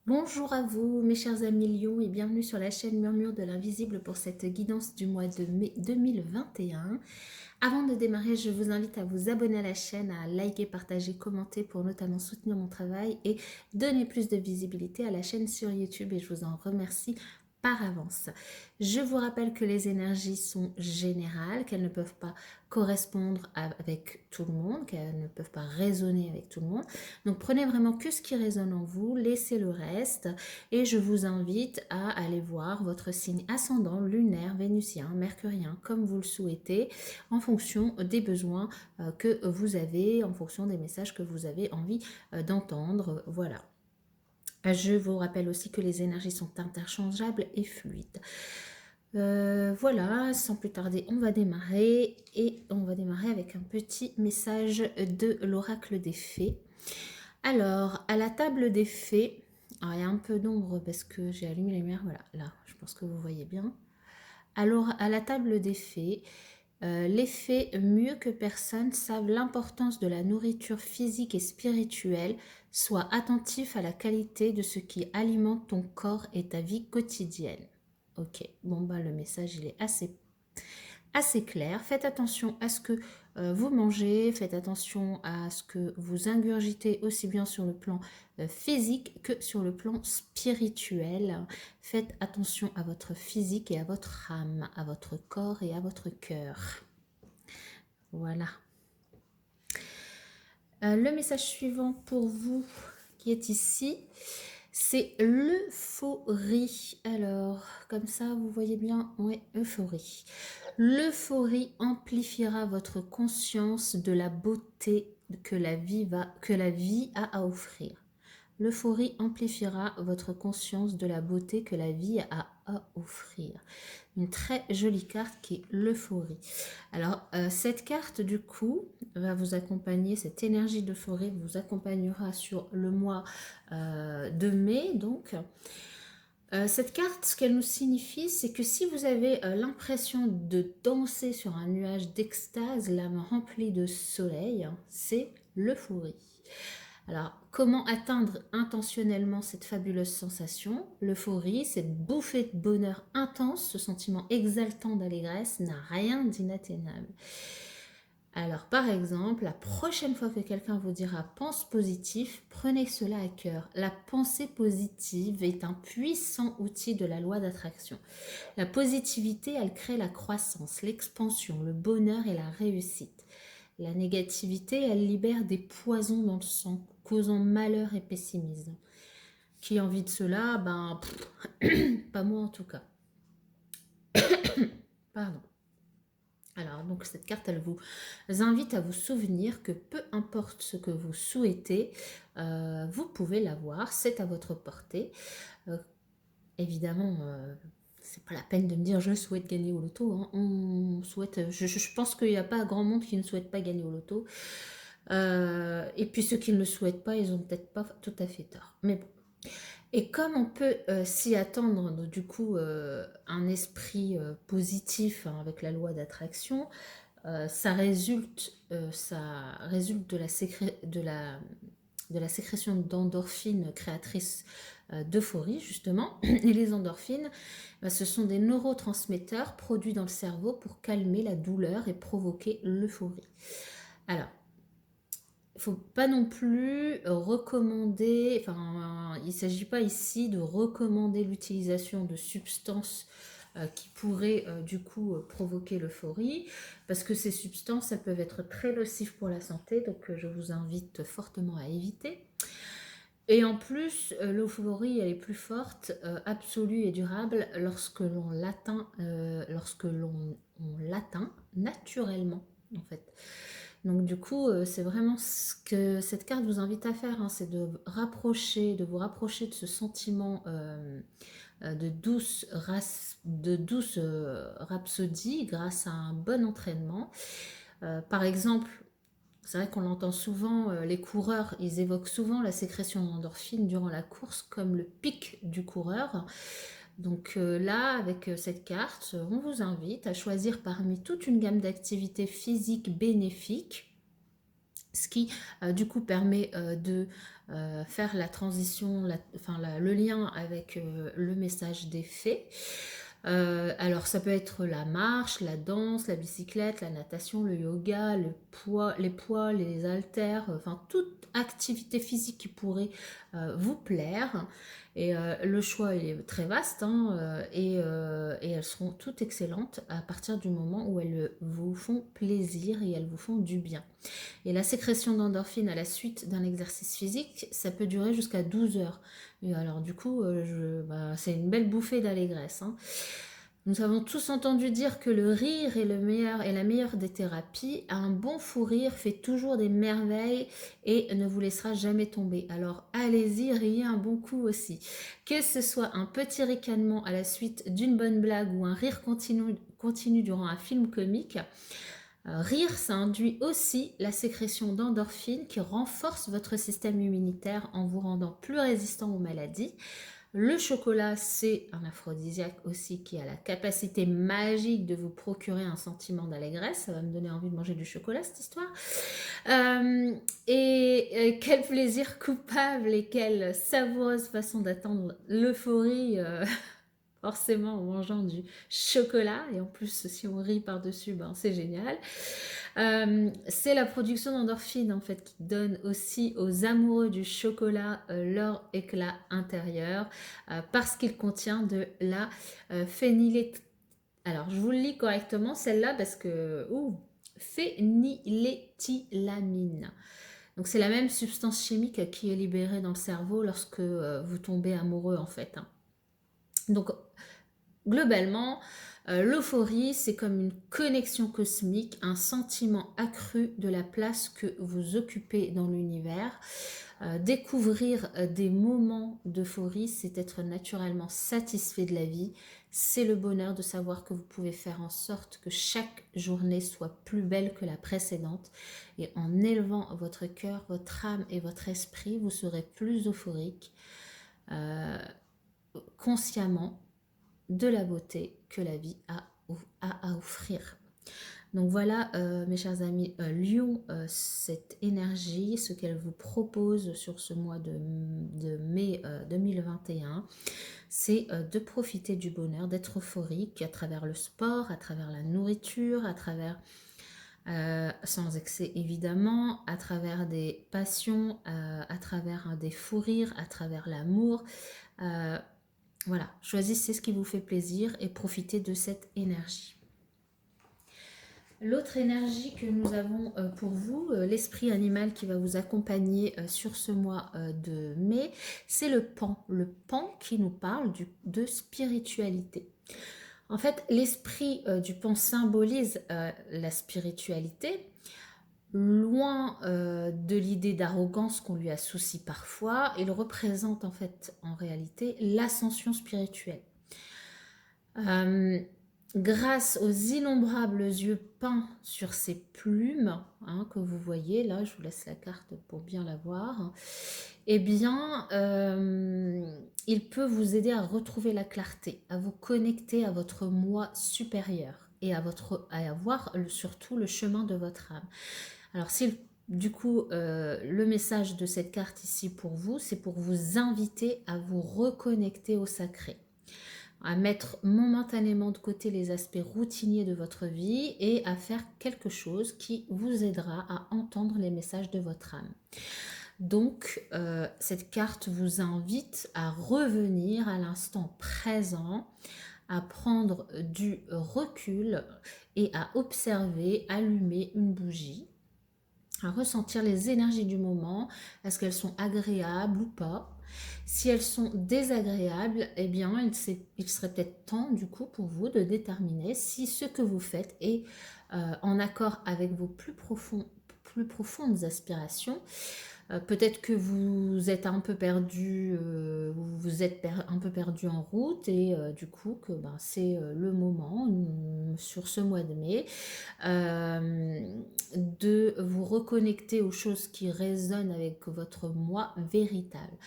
Bonjour à vous mes chers amis lions et bienvenue sur la chaîne Murmure de l'Invisible pour cette guidance du mois de mai 2021. Avant de démarrer, je vous invite à vous abonner à la chaîne, à liker, partager, commenter pour notamment soutenir mon travail et donner plus de visibilité à la chaîne sur YouTube et je vous en remercie par avance. Je vous rappelle que les énergies sont générales, qu'elles ne peuvent pas correspondre avec tout le monde, qu'elles ne peuvent pas résonner avec tout le monde. Donc prenez vraiment que ce qui résonne en vous, laissez le reste et je vous invite à aller voir votre signe ascendant, lunaire, vénusien, mercurien, comme vous le souhaitez, en fonction des besoins que vous avez, en fonction des messages que vous avez envie d'entendre. Voilà. Je vous rappelle aussi que les énergies sont interchangeables et fluides. Voilà, sans plus tarder, on va démarrer et on va démarrer avec un petit message de l'oracle des fées. Alors, à la table des fées, alors il y a un peu d'ombre parce que j'ai allumé les lumières, voilà, là, je pense que vous voyez bien. Alors, à la table des fées, les fées, mieux que personne, savent l'importance de la nourriture physique et spirituelle. Sois attentif à la qualité de ce qui alimente ton corps et ta vie quotidienne. Ok, bon bah le message il est assez clair. Faites attention à ce que vous mangez, faites attention à ce que vous ingurgitez aussi bien sur le plan physique que sur le plan spirituel. Faites attention à votre physique et à votre âme, à votre corps et à votre cœur. Voilà. Le message suivant pour vous qui est ici, c'est l'euphorie. Alors, comme ça, vous voyez bien, ouais, euphorie. L'euphorie amplifiera votre conscience de la beauté que la vie a à offrir. L'euphorie amplifiera votre conscience de la beauté que la vie a à offrir. Une très jolie carte qui est l'euphorie. Alors, cette carte, du coup, va vous accompagner, cette énergie d'euphorie vous accompagnera sur le mois de mai, donc. Cette carte, ce qu'elle nous signifie, c'est que si vous avez l'impression de danser sur un nuage d'extase, l'âme remplie de soleil, c'est l'euphorie. Alors, comment atteindre intentionnellement cette fabuleuse sensation? L'euphorie, cette bouffée de bonheur intense, ce sentiment exaltant d'allégresse n'a rien d'inatteignable. Alors, par exemple, la prochaine fois que quelqu'un vous dira pense positif, prenez cela à cœur. La pensée positive est un puissant outil de la loi d'attraction. La positivité, elle crée la croissance, l'expansion, le bonheur et la réussite. La négativité, elle libère des poisons dans le sang, causant malheur et pessimisme. Qui a envie de cela? Ben, pas moi en tout cas. Pardon. Alors, donc cette carte, elle vous invite à vous souvenir que peu importe ce que vous souhaitez, vous pouvez l'avoir, c'est à votre portée. Évidemment, c'est pas la peine de me dire je souhaite gagner au loto. Hein. On souhaite, je pense qu'il n'y a pas grand monde qui ne souhaite pas gagner au loto. Et puis ceux qui ne le souhaitent pas, ils ont peut-être pas tout à fait tort. Mais bon. Et comme on peut s'y attendre, donc, du coup, un esprit positif hein, avec la loi d'attraction, ça résulte de la sécrétion d'endorphines créatrices d'euphorie, justement. Et les endorphines, ce sont des neurotransmetteurs produits dans le cerveau pour calmer la douleur et provoquer l'euphorie. Alors, il ne faut pas non plus recommander, enfin, il ne s'agit pas ici de recommander l'utilisation de substances qui pourraient du coup provoquer l'euphorie, parce que ces substances, elles peuvent être très nocives pour la santé, donc je vous invite fortement à éviter. Et en plus, l'euphorie, elle est plus forte, absolue et durable lorsque l'on l'atteint, naturellement, en fait. Donc du coup, c'est vraiment ce que cette carte vous invite à faire, hein, c'est de vous rapprocher de ce sentiment de douce rhapsodie grâce à un bon entraînement. Par exemple, c'est vrai qu'on l'entend souvent, les coureurs, ils évoquent souvent la sécrétion d'endorphine durant la course comme le pic du coureur. Donc là, avec cette carte, on vous invite à choisir parmi toute une gamme d'activités physiques bénéfiques ce qui du coup permet de faire la transition, le lien avec le message des fées. Alors ça peut être la marche, la danse, la bicyclette, la natation, le yoga, les poids, les haltères, enfin toute activité physique qui pourrait vous plaire. Et le choix il est très vaste, hein, et elles seront toutes excellentes à partir du moment où elles vous font plaisir et elles vous font du bien. Et la sécrétion d'endorphine à la suite d'un exercice physique, ça peut durer jusqu'à 12 heures. Et alors du coup, c'est une belle bouffée d'allégresse, hein. Nous avons tous entendu dire que le rire est la meilleure des thérapies. Un bon fou rire fait toujours des merveilles et ne vous laissera jamais tomber. Alors allez-y, riez un bon coup aussi. Que ce soit un petit ricanement à la suite d'une bonne blague ou un rire continu durant un film comique, rire, ça induit aussi la sécrétion d'endorphines qui renforce votre système immunitaire en vous rendant plus résistant aux maladies. Le chocolat, c'est un aphrodisiaque aussi qui a la capacité magique de vous procurer un sentiment d'allégresse. Ça va me donner envie de manger du chocolat, cette histoire. Quel plaisir coupable et quelle savoureuse façon d'attendre l'euphorie forcément en mangeant du chocolat, et en plus si on rit par-dessus, ben, c'est génial. C'est la production d'endorphines en fait qui donne aussi aux amoureux du chocolat leur éclat intérieur parce qu'il contient de la alors je vous le lis correctement celle-là parce que phényléthylamine. Donc c'est la même substance chimique qui est libérée dans le cerveau lorsque vous tombez amoureux en fait, hein. Donc globalement, l'euphorie, c'est comme une connexion cosmique, un sentiment accru de la place que vous occupez dans l'univers. Découvrir des moments d'euphorie, c'est être naturellement satisfait de la vie. C'est le bonheur de savoir que vous pouvez faire en sorte que chaque journée soit plus belle que la précédente. Et en élevant votre cœur, votre âme et votre esprit, vous serez plus euphorique consciemment de la beauté que la vie a à offrir. Donc voilà, mes chers amis, Lion, cette énergie, ce qu'elle vous propose sur ce mois de mai 2021, c'est de profiter du bonheur, d'être euphorique à travers le sport, à travers la nourriture, à travers, sans excès évidemment, à travers des passions, à travers des fous rires, à travers l'amour. Voilà, choisissez ce qui vous fait plaisir et profitez de cette énergie. L'autre énergie que nous avons pour vous, l'esprit animal qui va vous accompagner sur ce mois de mai, c'est le pan. Le pan qui nous parle de spiritualité. En fait, l'esprit du pan symbolise la spiritualité, loin de l'idée d'arrogance qu'on lui associe parfois. Il représente en fait, en réalité, l'ascension spirituelle. Grâce aux innombrables yeux peints sur ces plumes, hein, que vous voyez, là je vous laisse la carte pour bien la voir, eh bien il peut vous aider à retrouver la clarté, à vous connecter à votre moi supérieur et à voir surtout le chemin de votre âme. Alors si du coup le message de cette carte ici pour vous, c'est pour vous inviter à vous reconnecter au sacré, à mettre momentanément de côté les aspects routiniers de votre vie et à faire quelque chose qui vous aidera à entendre les messages de votre âme. Donc, cette carte vous invite à revenir à l'instant présent, à prendre du recul et à observer, allumer une bougie, à ressentir les énergies du moment, est-ce qu'elles sont agréables ou pas. Si elles sont désagréables, eh bien, il serait peut-être temps, du coup, pour vous de déterminer si ce que vous faites est en accord avec vos plus profondes aspirations. Peut-être que vous êtes un peu perdu, un peu perdu en route et du coup que c'est le moment sur ce mois de mai de vous reconnecter aux choses qui résonnent avec votre moi véritable.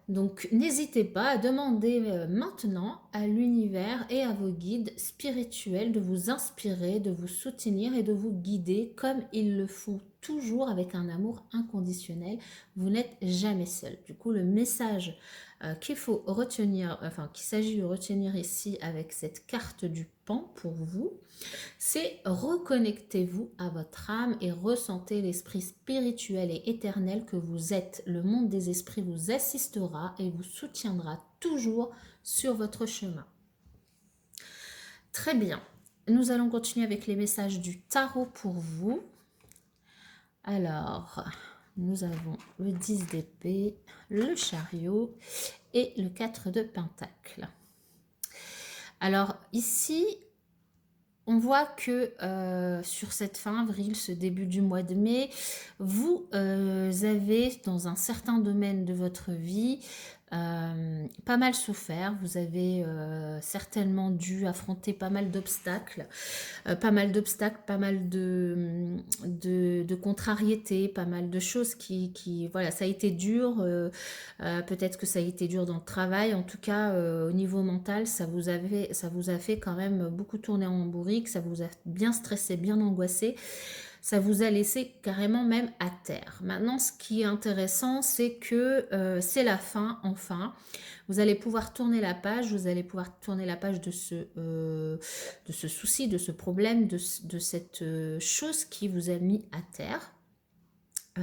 Donc, n'hésitez pas à demander maintenant à l'univers et à vos guides spirituels de vous inspirer, de vous soutenir et de vous guider comme ils le font toujours avec un amour inconditionnel. Vous n'êtes jamais seul. Du coup, le message qu'il faut retenir, enfin, qu'il s'agit de retenir ici avec cette carte du pan pour vous, c'est reconnectez-vous à votre âme et ressentez l'esprit spirituel et éternel que vous êtes. Le monde des esprits vous assistera et vous soutiendra toujours sur votre chemin. Très bien. Nous allons continuer avec les messages du tarot pour vous. Alors, nous avons le 10 d'épée, le chariot et le 4 de pentacle. Alors ici, on voit que sur cette fin avril, ce début du mois de mai, vous avez dans un certain domaine de votre vie pas mal souffert. Vous avez certainement dû affronter pas mal d'obstacles, pas mal de contrariétés, pas mal de choses voilà, ça a été dur. Peut-être que ça a été dur dans le travail. En tout cas, au niveau mental, ça vous a fait quand même beaucoup tourner en bourrique. Ça vous a bien stressé, bien angoissé. Ça vous a laissé carrément même à terre. Maintenant, ce qui est intéressant, c'est que c'est la fin, enfin. Vous allez pouvoir tourner la page, vous allez pouvoir tourner la page de ce souci, de ce problème, de cette chose qui vous a mis à terre.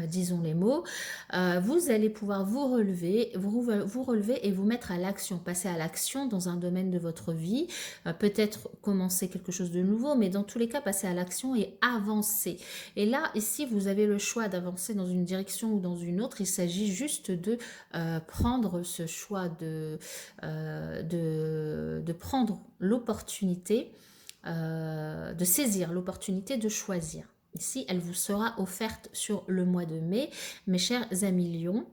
Disons les mots, vous allez pouvoir vous relever et vous mettre à l'action, passer à l'action dans un domaine de votre vie, peut-être commencer quelque chose de nouveau, mais dans tous les cas, passer à l'action et avancer. Et là, ici, vous avez le choix d'avancer dans une direction ou dans une autre. Il s'agit juste de prendre ce choix de prendre l'opportunité, de saisir l'opportunité de choisir. Ici, elle vous sera offerte sur le mois de mai, mes chers amis lions,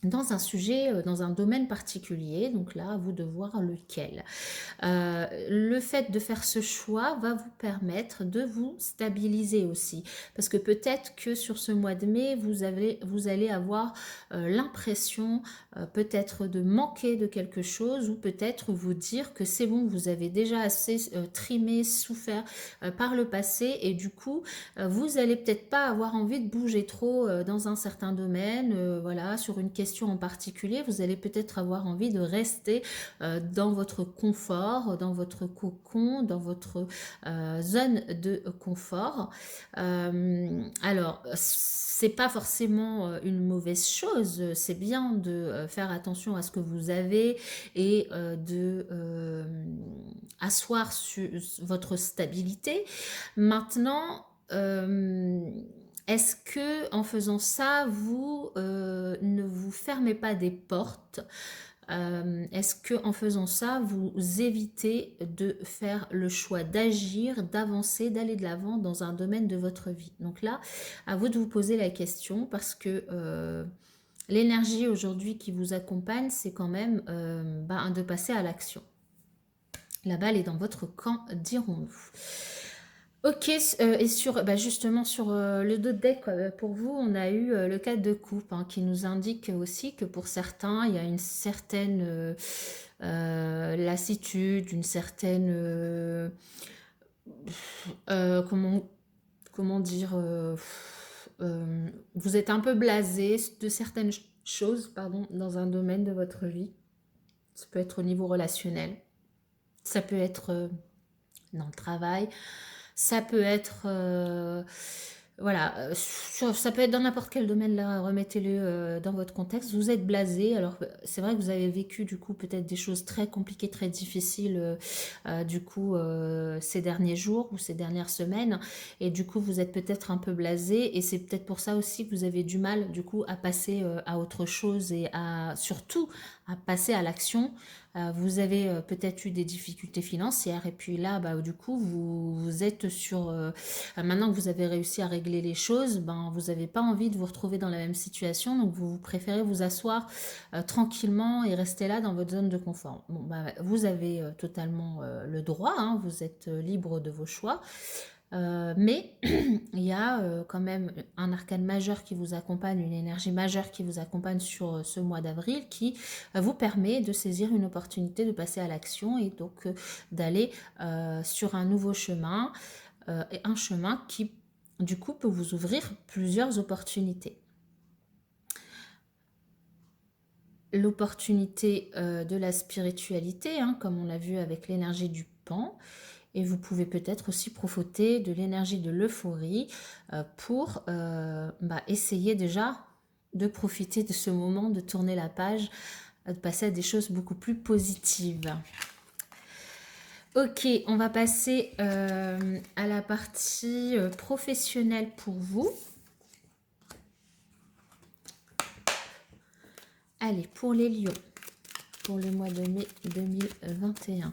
dans un sujet, dans un domaine particulier. Donc là, à vous de voir lequel. Le fait de faire ce choix va vous permettre de vous stabiliser aussi. Parce que peut-être que sur ce mois de mai, vous allez avoir l'impression peut-être de manquer de quelque chose ou peut-être vous dire que c'est bon, vous avez déjà assez trimé, souffert par le passé et du coup, vous allez peut-être pas avoir envie de bouger trop dans un certain domaine, voilà, sur une question en particulier, vous allez peut-être avoir envie de rester dans votre confort, dans votre cocon, dans votre zone de confort. Alors, c'est pas forcément une mauvaise chose, c'est bien de faire attention à ce que vous avez et de asseoir sur votre stabilité. Maintenant, est-ce que en faisant ça, vous ne vous fermez pas des portes? Est-ce que en faisant ça, vous évitez de faire le choix d'agir, d'avancer, d'aller de l'avant dans un domaine de votre vie? Donc là, à vous de vous poser la question parce que l'énergie aujourd'hui qui vous accompagne, c'est quand même de passer à l'action. La balle est dans votre camp, dirons-nous. Ok, et justement sur le dos de deck pour vous, on a eu le 4 de coupe qui nous indique aussi que pour certains, il y a une certaine lassitude, une certaine... comment dire vous êtes un peu blasé de certaines choses, pardon, dans un domaine de votre vie. Ça peut être au niveau relationnel, ça peut être dans le travail, ça peut être voilà, ça peut être dans n'importe quel domaine. Là, remettez-le dans votre contexte. Vous êtes blasé, alors c'est vrai que vous avez vécu du coup peut-être des choses très compliquées, très difficiles du coup ces derniers jours ou ces dernières semaines, et du coup vous êtes peut-être un peu blasé, et c'est peut-être pour ça aussi que vous avez du mal du coup à passer à autre chose et surtout à passer à l'action. Vous avez peut-être eu des difficultés financières et puis là, du coup, vous êtes sur... maintenant que vous avez réussi à régler les choses, vous n'avez pas envie de vous retrouver dans la même situation, donc vous préférez vous asseoir tranquillement et rester là dans votre zone de confort. Bon, vous avez totalement le droit, vous êtes libre de vos choix. Mais il y a quand même un arcane majeur qui vous accompagne, une énergie majeure qui vous accompagne sur ce mois d'avril qui vous permet de saisir une opportunité, de passer à l'action et donc d'aller sur un nouveau chemin, et un chemin qui du coup peut vous ouvrir plusieurs opportunités. L'opportunité de la spiritualité, hein, comme on l'a vu avec l'énergie du pan, et vous pouvez peut-être aussi profiter de l'énergie de l'euphorie pour essayer déjà de profiter de ce moment, de tourner la page, de passer à des choses beaucoup plus positives. Ok, on va passer à la partie professionnelle pour vous. Allez, pour les lions, pour le mois de mai 2021.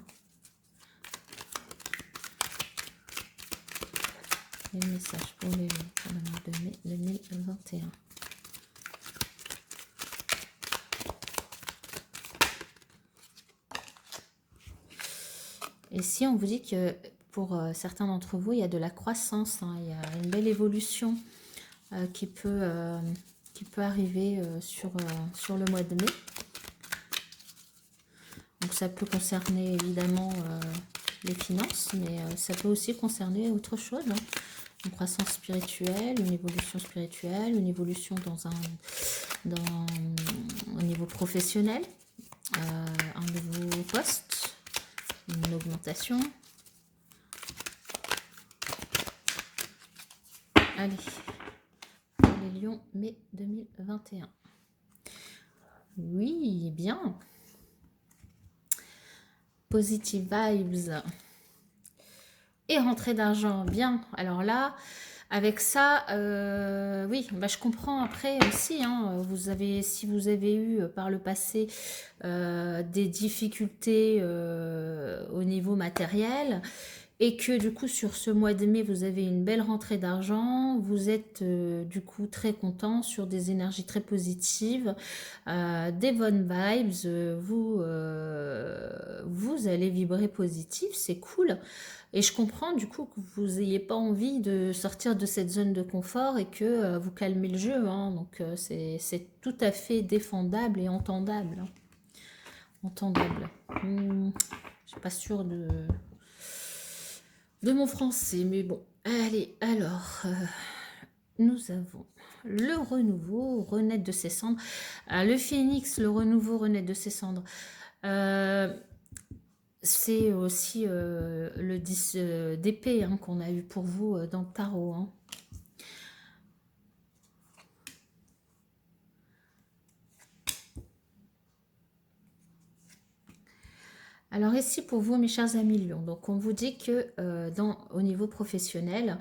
Les messages pour les lions pour le mois de mai 2021. Et si on vous dit que pour certains d'entre vous, il y a de la croissance, hein, il y a une belle évolution qui peut arriver sur le mois de mai. Donc ça peut concerner évidemment les finances, mais ça peut aussi concerner autre chose. Hein. Une croissance spirituelle, une évolution spirituelle, une évolution au niveau professionnel, un nouveau poste, une augmentation. Allez, pour les lions, mai 2021. Oui, bien. Positive vibes. Et rentrée d'argent, bien. Alors là, avec ça, oui, je comprends après aussi. Hein, si vous avez eu par le passé des difficultés au niveau matériel, et que du coup sur ce mois de mai vous avez une belle rentrée d'argent, vous êtes du coup très content, sur des énergies très positives, des bonnes vibes, vous allez vibrer positif, c'est cool. Et je comprends du coup que vous n'ayez pas envie de sortir de cette zone de confort et que vous calmez le jeu, hein. Donc c'est tout à fait défendable et entendable, hein. Entendable. Je suis pas sûre de mon français, mais bon. Allez, alors, nous avons le renouveau, renaître de ses cendres. Le phénix, le renouveau, renaître de ses cendres. C'est aussi le 10 d'épée, hein, qu'on a eu pour vous dans le tarot, hein. Alors ici pour vous mes chers amis lions, donc on vous dit que au niveau professionnel,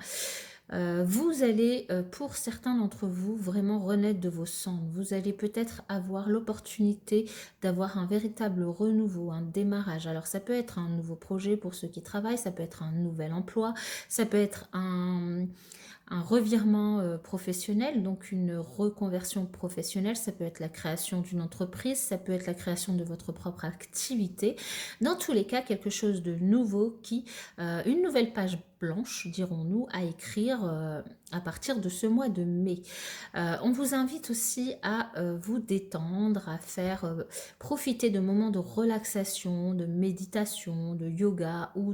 vous allez, pour certains d'entre vous, vraiment renaître de vos cendres. Vous allez peut-être avoir l'opportunité d'avoir un véritable renouveau, un démarrage. Alors ça peut être un nouveau projet pour ceux qui travaillent, ça peut être un nouvel emploi, ça peut être un revirement professionnel, donc une reconversion professionnelle, ça peut être la création d'une entreprise, ça peut être la création de votre propre activité. Dans tous les cas, quelque chose de nouveau une nouvelle page blanche, dirons-nous, à écrire à partir de ce mois de mai. On vous invite aussi à vous détendre, à faire profiter de moments de relaxation, de méditation, de yoga ou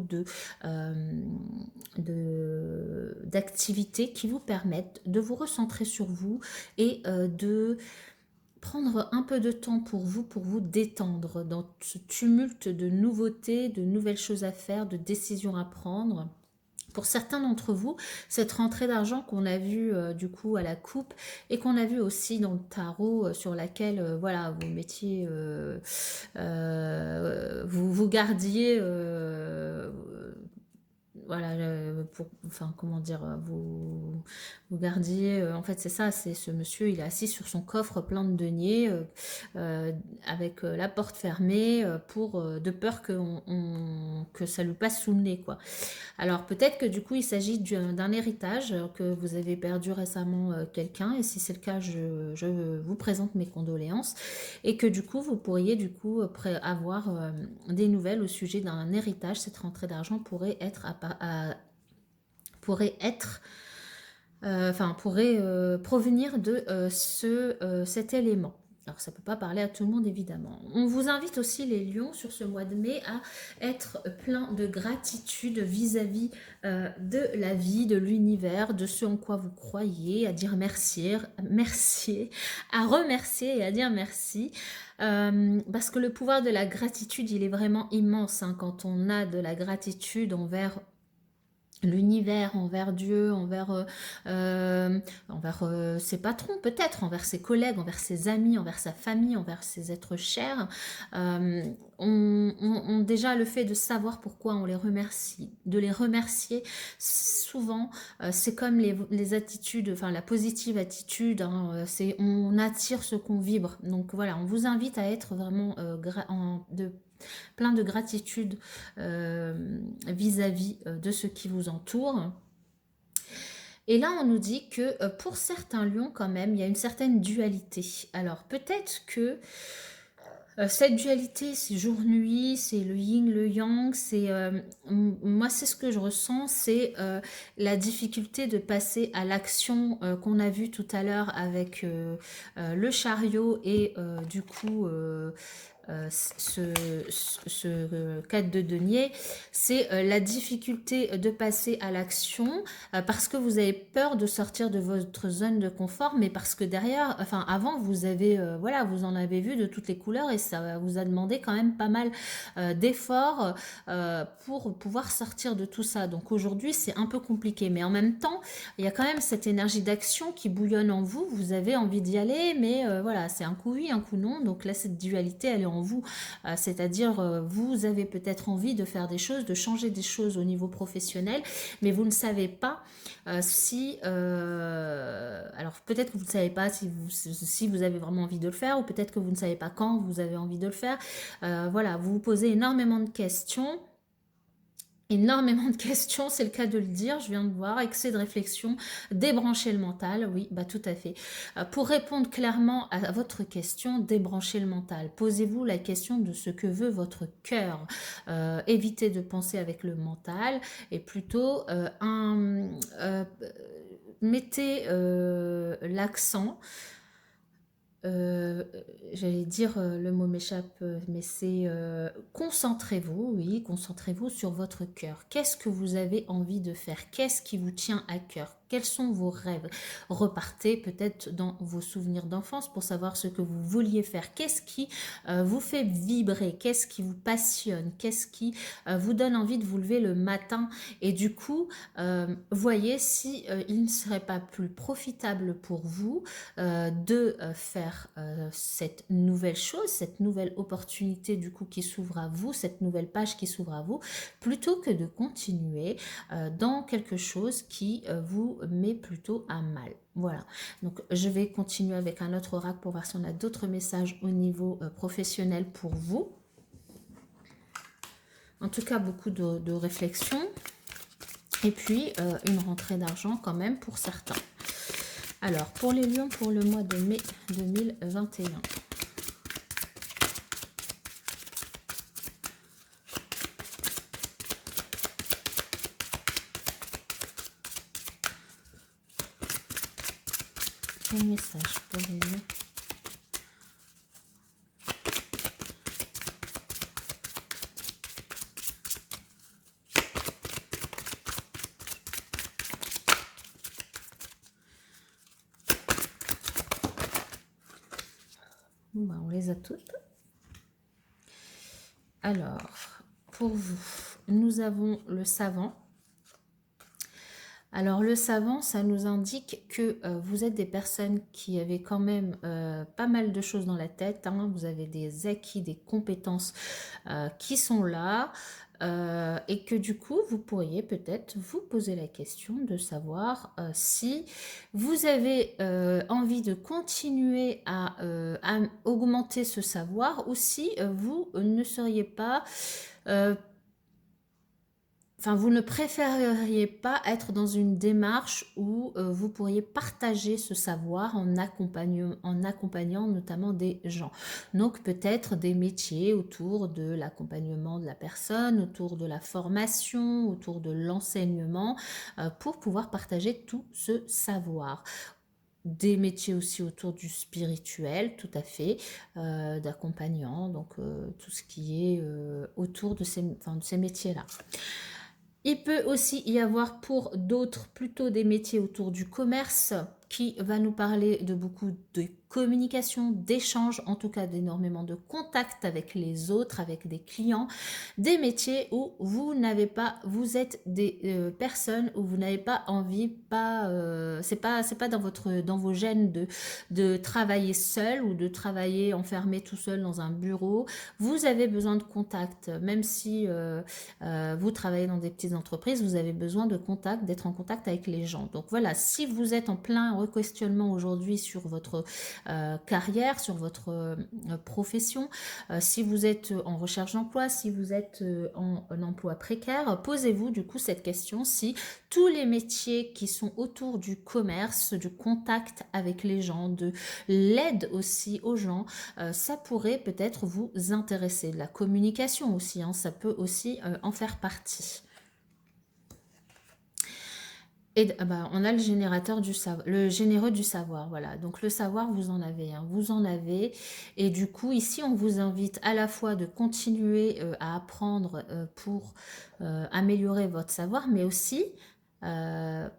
d'activités qui vous permettent de vous recentrer sur vous et de prendre un peu de temps pour vous détendre dans ce tumulte de nouveautés, de nouvelles choses à faire, de décisions à prendre. Pour certains d'entre vous, cette rentrée d'argent qu'on a vue du coup à la coupe et qu'on a vu aussi dans le tarot, sur laquelle voilà, vous mettiez, vous gardiez, voilà, enfin comment dire, vous gardiez, en fait c'est ça, c'est ce monsieur, il est assis sur son coffre plein de deniers, avec la porte fermée, de peur que ça lui passe sous le nez, quoi. Alors peut-être que du coup il s'agit d'un héritage, que vous avez perdu récemment quelqu'un, et si c'est le cas, je vous présente mes condoléances, et que du coup vous pourriez du coup avoir des nouvelles au sujet d'un héritage. Cette rentrée d'argent pourrait être pourrait être, enfin, pourrait provenir de cet élément. Alors, ça ne peut pas parler à tout le monde, évidemment. On vous invite aussi, les lions, sur ce mois de mai, à être plein de gratitude vis-à-vis de la vie, de l'univers, de ce en quoi vous croyez, à dire merci, à remercier et à dire merci. Parce que le pouvoir de la gratitude, il est vraiment immense, hein, quand on a de la gratitude envers l'univers, envers Dieu, envers ses patrons peut-être, envers ses collègues, envers ses amis, envers sa famille, envers ses êtres chers. Euh, déjà le fait de savoir pourquoi on les remercie, de les remercier, souvent c'est comme les attitudes, enfin la positive attitude, hein, c'est on attire ce qu'on vibre. Donc voilà, on vous invite à être vraiment plein de gratitude vis-à-vis de ce qui vous entoure. Et là, on nous dit que pour certains lions, quand même, il y a une certaine dualité. Alors, peut-être que cette dualité, c'est jour-nuit, c'est le yin, le yang, c'est moi, c'est ce que je ressens, c'est la difficulté de passer à l'action qu'on a vue tout à l'heure avec le chariot et du coup ce 4 de denier, c'est la difficulté de passer à l'action parce que vous avez peur de sortir de votre zone de confort, mais parce que derrière, enfin avant, vous avez, voilà, vous en avez vu de toutes les couleurs et ça vous a demandé quand même pas mal d'efforts pour pouvoir sortir de tout ça. Donc aujourd'hui, c'est un peu compliqué, mais en même temps, il y a quand même cette énergie d'action qui bouillonne en vous. Vous avez envie d'y aller, mais voilà, c'est un coup oui, un coup non. Donc là, cette dualité, elle est en vous. C'est-à-dire, vous avez peut-être envie de faire des choses, de changer des choses au niveau professionnel, mais vous ne savez pas si... alors peut-être que vous ne savez pas si vous avez vraiment envie de le faire, ou peut-être que vous ne savez pas quand vous avez envie de le faire. Voilà, vous vous posez énormément de questions. Énormément de questions, c'est le cas de le dire, je viens de voir, excès de réflexion, débrancher le mental, oui, bah tout à fait. Pour répondre clairement à votre question, débrancher le mental, posez-vous la question de ce que veut votre cœur. Évitez de penser avec le mental et plutôt mettez l'accent. Euh, J'allais dire, le mot m'échappe, mais c'est concentrez-vous, oui, concentrez-vous sur votre cœur. Qu'est-ce que vous avez envie de faire? Qu'est-ce qui vous tient à cœur? Quels sont vos rêves? Repartez peut-être dans vos souvenirs d'enfance pour savoir ce que vous vouliez faire. Qu'est-ce qui vous fait vibrer? Qu'est-ce qui vous passionne? Qu'est-ce qui vous donne envie de vous lever le matin? Et du coup, voyez si il ne serait pas plus profitable pour vous de faire cette nouvelle chose, cette nouvelle opportunité du coup qui s'ouvre à vous, cette nouvelle page qui s'ouvre à vous, plutôt que de continuer dans quelque chose qui vous met plutôt à mal. Voilà, donc je vais continuer avec un autre oracle pour voir si on a d'autres messages au niveau professionnel pour vous. En tout cas, beaucoup de réflexion. Et puis, une rentrée d'argent quand même pour certains. Alors, pour les lions, pour le mois de mai 2021. Quel message pour les lions? Bon, bah, on les a toutes. Alors, pour vous, nous avons le savant. Alors le savant, ça nous indique que vous êtes des personnes qui avaient quand même pas mal de choses dans la tête, hein. Vous avez des acquis, des compétences qui sont là et que du coup, vous pourriez peut-être vous poser la question de savoir si vous avez envie de continuer à augmenter ce savoir ou si vous ne seriez pas Enfin, vous ne préféreriez pas être dans une démarche où vous pourriez partager ce savoir en accompagnant notamment des gens. Donc peut-être des métiers autour de l'accompagnement de la personne, autour de la formation, autour de l'enseignement, pour pouvoir partager tout ce savoir. Des métiers aussi autour du spirituel, tout à fait, d'accompagnant, donc tout ce qui est autour de de ces métiers-là. Il peut aussi y avoir pour d'autres plutôt des métiers autour du commerce qui va nous parler de beaucoup de communication, d'échange, en tout cas d'énormément de contact avec les autres, avec des clients, des métiers où vous n'avez pas, vous êtes des personnes où vous n'avez pas envie, c'est pas dans vos gènes de travailler seul ou de travailler enfermé tout seul dans un bureau. Vous avez besoin de contact, même si vous travaillez dans des petites entreprises, vous avez besoin de contact, d'être en contact avec les gens. Donc voilà, si vous êtes en plein requestionnement aujourd'hui sur votre carrière, sur votre profession, si vous êtes en recherche d'emploi, si vous êtes en emploi précaire, posez-vous du coup cette question si tous les métiers qui sont autour du commerce, du contact avec les gens, de l'aide aussi aux gens, ça pourrait peut-être vous intéresser. De la communication aussi, hein, ça peut aussi en faire partie. Et bah, on a le générateur du savoir, le généreux du savoir, voilà. Donc le savoir, vous en avez, hein, vous en avez. Et du coup, ici, on vous invite à la fois de continuer à apprendre pour améliorer votre savoir, mais aussi,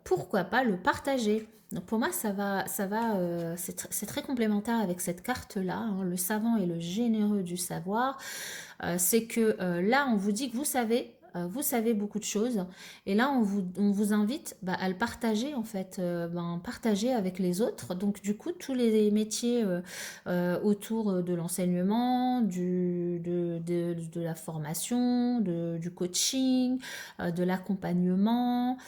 pourquoi pas, le partager. Donc pour moi, c'est très complémentaire avec cette carte-là, hein, le savant et le généreux du savoir. C'est que là, on vous dit que vous savez beaucoup de choses, et là, on vous invite à le partager, en fait, partager avec les autres. Donc, du coup, tous les métiers autour de l'enseignement, de la formation, du coaching, de l'accompagnement,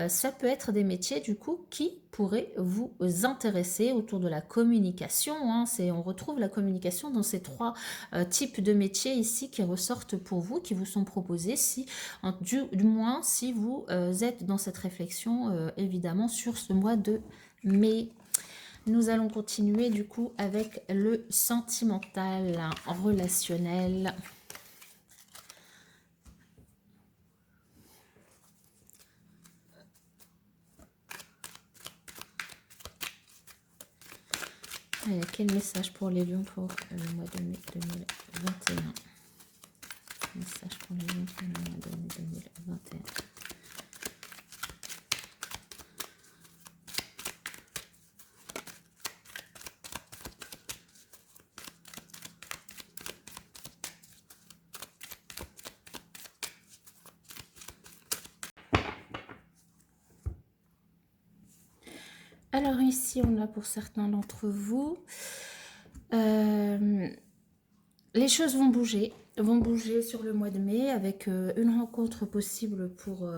ça peut être des métiers, du coup, qui pourraient vous intéresser autour de la communication. Hein. On retrouve la communication dans ces trois types de métiers ici qui ressortent pour vous, qui vous sont proposés, si, du moins si vous êtes dans cette réflexion, évidemment, sur ce mois de mai. Nous allons continuer du coup avec le sentimental, relationnel. Allez, quel message pour les lions pour le mois de mai 2021? Message pour les lions pour le mois de mai 2021. Alors ici, on a pour certains d'entre vous, les choses vont bouger sur le mois de mai avec une rencontre possible pour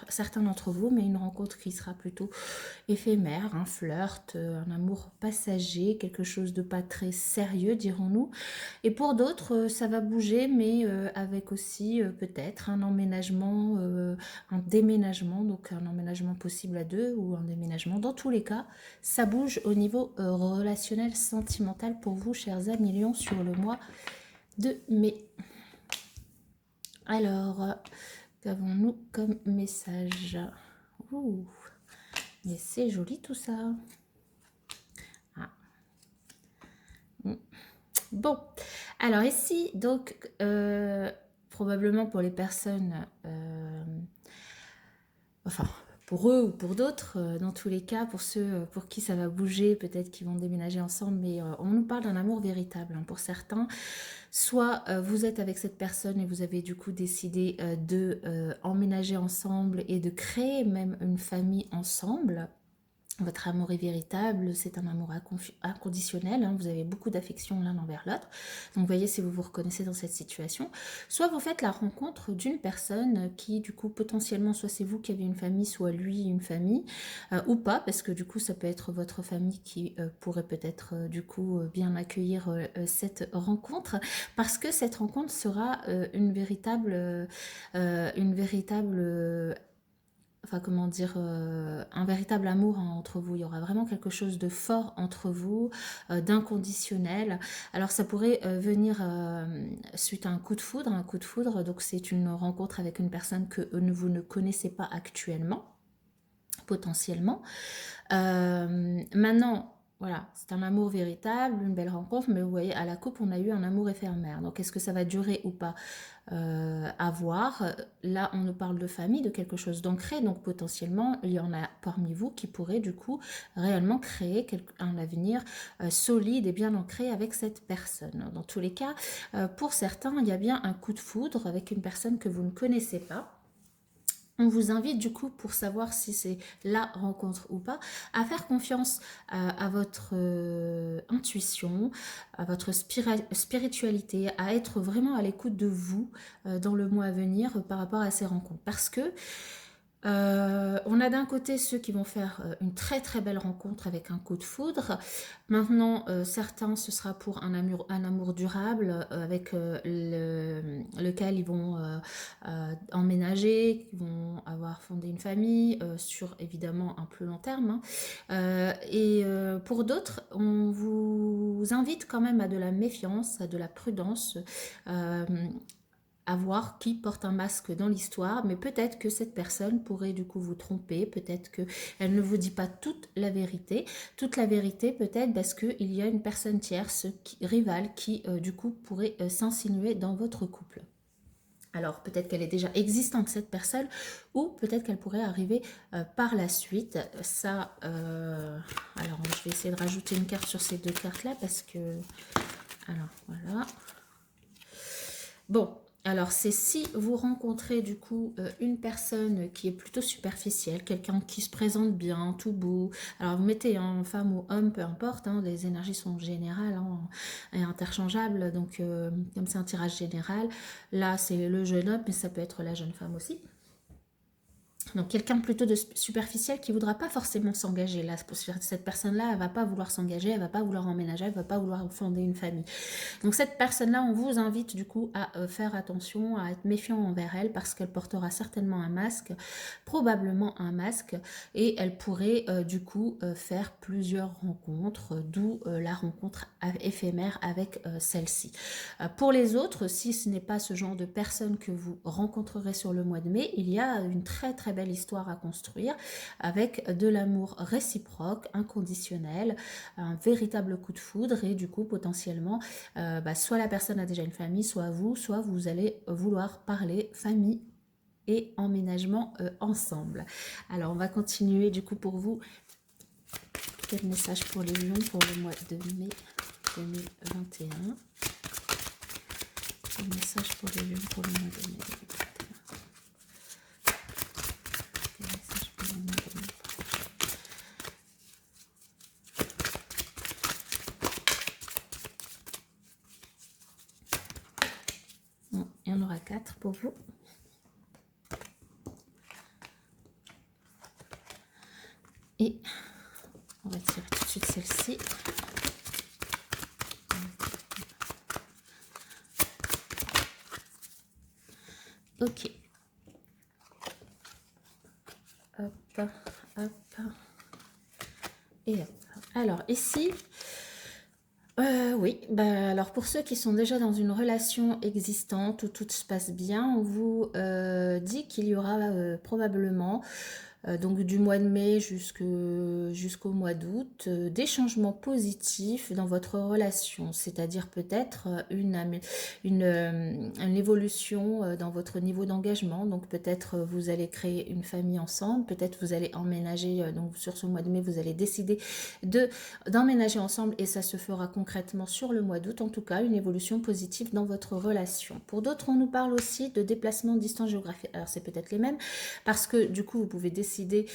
certains d'entre vous, mais une rencontre qui sera plutôt éphémère, un flirt, un amour passager, quelque chose de pas très sérieux, dirons-nous. Et pour d'autres, ça va bouger, mais avec aussi peut-être un emménagement, un déménagement, donc un emménagement possible à deux ou un déménagement. Dans tous les cas, ça bouge au niveau relationnel, sentimental pour vous, chers amis lions, sur le mois de mai. Alors, qu'avons-nous comme message? Ouh, mais c'est joli tout ça. Ah. Bon, alors ici, donc, probablement pour les personnes, enfin, pour eux ou pour d'autres, dans tous les cas, pour ceux pour qui ça va bouger, peut-être qu'ils vont déménager ensemble, mais on nous parle d'un amour véritable, hein, pour certains. Soit vous êtes avec cette personne et vous avez du coup décidé de emménager ensemble et de créer même une famille ensemble. Votre amour est véritable, c'est un amour inconditionnel, hein, vous avez beaucoup d'affection l'un envers l'autre. Donc voyez si vous vous reconnaissez dans cette situation. Soit vous faites la rencontre d'une personne qui du coup potentiellement, soit c'est vous qui avez une famille, soit lui une famille, ou pas, parce que du coup ça peut être votre famille qui pourrait peut-être du coup bien accueillir cette rencontre, parce que cette rencontre sera une véritable enfin comment dire, un véritable amour entre vous. Il y aura vraiment quelque chose de fort entre vous, d'inconditionnel. Alors ça pourrait venir suite à un coup de foudre. Un coup de foudre, donc c'est une rencontre avec une personne que vous ne connaissez pas actuellement, potentiellement. Maintenant, voilà, c'est un amour véritable, une belle rencontre, mais vous voyez, à la coupe, on a eu un amour éphémère. Donc, est-ce que ça va durer ou pas à voir. Là, on nous parle de famille, de quelque chose d'ancré, donc potentiellement, il y en a parmi vous qui pourraient du coup réellement créer un avenir solide et bien ancré avec cette personne. Dans tous les cas, pour certains, il y a bien un coup de foudre avec une personne que vous ne connaissez pas. On vous invite du coup, pour savoir si c'est la rencontre ou pas, à faire confiance à votre intuition, à votre spiritualité, à être vraiment à l'écoute de vous dans le mois à venir par rapport à ces rencontres. Parce que on a d'un côté ceux qui vont faire une très très belle rencontre avec un coup de foudre. Maintenant, certains, ce sera pour un amour durable avec lequel ils vont emménager, ils vont avoir fondé une famille sur évidemment un plus long terme. Hein. Pour d'autres, on vous invite quand même à de la méfiance, à de la prudence. À voir qui porte un masque dans l'histoire, mais peut-être que cette personne pourrait du coup vous tromper, peut-être qu'elle ne vous dit pas toute la vérité peut-être parce qu'il y a une personne tierce, rivale, qui du coup pourrait s'insinuer dans votre couple. Alors peut-être qu'elle est déjà existante cette personne, ou peut-être qu'elle pourrait arriver par la suite. Ça, alors je vais essayer de rajouter une carte sur ces deux cartes-là parce que, alors voilà. Bon, alors c'est si vous rencontrez du coup une personne qui est plutôt superficielle, quelqu'un qui se présente bien, tout beau. Alors vous mettez en femme ou homme, peu importe, hein, les énergies sont générales hein, et interchangeables, donc comme c'est un tirage général, là c'est le jeune homme, mais ça peut être la jeune femme aussi. Donc quelqu'un plutôt de superficiel qui ne voudra pas forcément s'engager. Là, cette personne-là, elle ne va pas vouloir s'engager, elle ne va pas vouloir emménager, elle ne va pas vouloir fonder une famille. Donc cette personne-là, on vous invite du coup à faire attention, à être méfiant envers elle parce qu'elle portera certainement un masque, probablement un masque, et elle pourrait du coup faire plusieurs rencontres, d'où la rencontre éphémère avec celle-ci. Pour les autres, si ce n'est pas ce genre de personne que vous rencontrerez sur le mois de mai, il y a une très très belle histoire à construire avec de l'amour réciproque, inconditionnel, un véritable coup de foudre et du coup potentiellement soit la personne a déjà une famille, soit vous allez vouloir parler famille et emménagement ensemble. Alors on va continuer du coup pour vous. Quel message pour les lions pour le mois de mai 2021? Quel message pour les lions pour le mois de mai 2021? Quel message pour le mois de mai? Bon, il y en aura 4 pour vous. Et on va tirer tout de suite celle-ci. Ok. Hop, hop. Et hop. Alors ici, oui, alors pour ceux qui sont déjà dans une relation existante où tout se passe bien, on vous dit qu'il y aura probablement donc du mois de mai jusqu'au mois d'août, des changements positifs dans votre relation, c'est-à-dire peut-être une évolution dans votre niveau d'engagement, donc peut-être vous allez créer une famille ensemble, peut-être vous allez emménager, donc sur ce mois de mai vous allez décider d'emménager ensemble et ça se fera concrètement sur le mois d'août, en tout cas une évolution positive dans votre relation. Pour d'autres, on nous parle aussi de déplacement de distance géographique, alors c'est peut-être les mêmes, parce que du coup vous pouvez décider décidé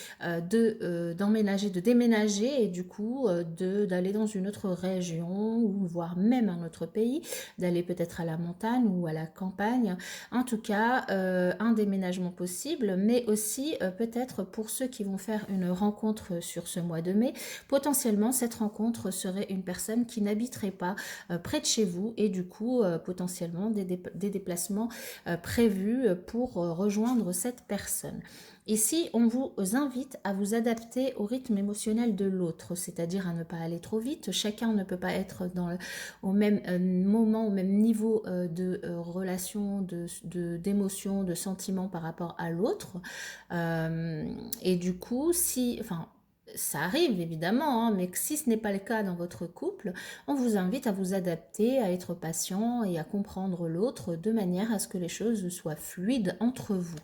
d'emménager, de déménager et du coup d'aller dans une autre région ou voire même un autre pays, d'aller peut-être à la montagne ou à la campagne. En tout cas, un déménagement possible, mais aussi peut-être pour ceux qui vont faire une rencontre sur ce mois de mai, potentiellement cette rencontre serait une personne qui n'habiterait pas près de chez vous et du coup potentiellement des déplacements prévus pour rejoindre cette personne. Ici, on vous invite à vous adapter au rythme émotionnel de l'autre, c'est-à-dire à ne pas aller trop vite. Chacun ne peut pas être au même moment, au même niveau de relation, d'émotion, de sentiment par rapport à l'autre. Et du coup, enfin, ça arrive évidemment, hein, mais si ce n'est pas le cas dans votre couple, on vous invite à vous adapter, à être patient et à comprendre l'autre de manière à ce que les choses soient fluides entre vous.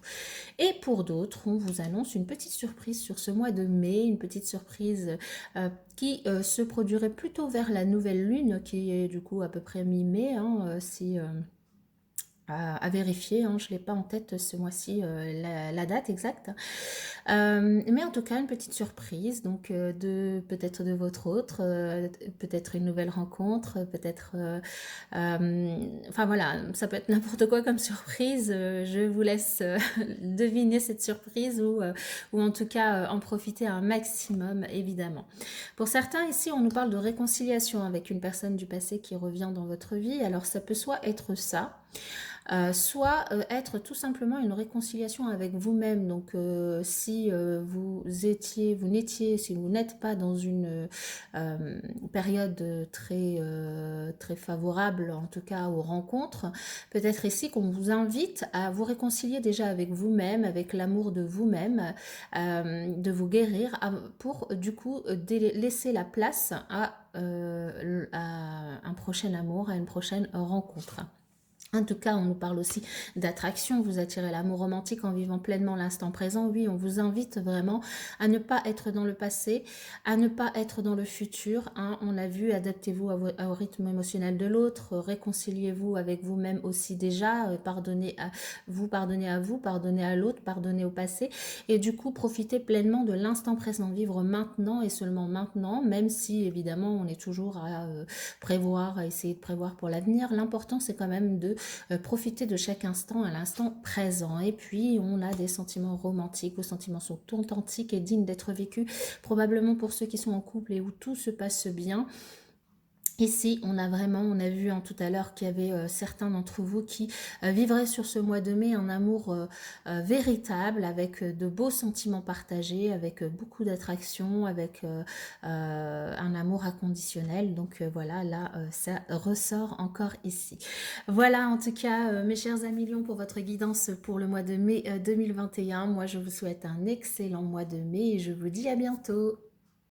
Et pour d'autres, on vous annonce une petite surprise sur ce mois de mai, une petite surprise qui se produirait plutôt vers la nouvelle lune, qui est du coup à peu près mi-mai, hein, si à vérifier, hein, je ne l'ai pas en tête ce mois-ci, la date exacte. Mais en tout cas, une petite surprise, donc peut-être de votre autre, peut-être une nouvelle rencontre, peut-être... enfin voilà, ça peut être n'importe quoi comme surprise. Je vous laisse deviner cette surprise ou en tout cas en profiter un maximum, évidemment. Pour certains, ici, on nous parle de réconciliation avec une personne du passé qui revient dans votre vie. Alors ça peut soit être ça, soit être tout simplement une réconciliation avec vous-même. Donc si si vous n'êtes pas dans une période très favorable, en tout cas aux rencontres, peut-être ici qu'on vous invite à vous réconcilier déjà avec vous-même, avec l'amour de vous-même, de vous guérir pour du coup laisser la place à un prochain amour, à une prochaine rencontre. En tout cas, on nous parle aussi d'attraction, vous attirez l'amour romantique en vivant pleinement l'instant présent. Oui, on vous invite vraiment à ne pas être dans le passé, à ne pas être dans le futur. Hein. On l'a vu, adaptez-vous au rythme émotionnel de l'autre, réconciliez-vous avec vous-même aussi déjà, pardonnez à vous, pardonnez à l'autre, pardonnez au passé. Et du coup, profitez pleinement de l'instant présent, vivre maintenant et seulement maintenant, même si évidemment on est toujours à prévoir, à essayer de prévoir pour l'avenir. L'important, c'est quand même de profiter de chaque instant à l'instant présent. Et puis, on a des sentiments romantiques. Vos sentiments sont authentiques et dignes d'être vécus, probablement pour ceux qui sont en couple et où tout se passe bien. Ici, on a vu tout à l'heure qu'il y avait certains d'entre vous qui vivraient sur ce mois de mai un amour véritable, avec de beaux sentiments partagés, avec beaucoup d'attraction, avec un amour inconditionnel. Donc voilà, là, ça ressort encore ici. Voilà, en tout cas, mes chers amis Lions, pour votre guidance pour le mois de mai 2021. Moi, je vous souhaite un excellent mois de mai et je vous dis à bientôt.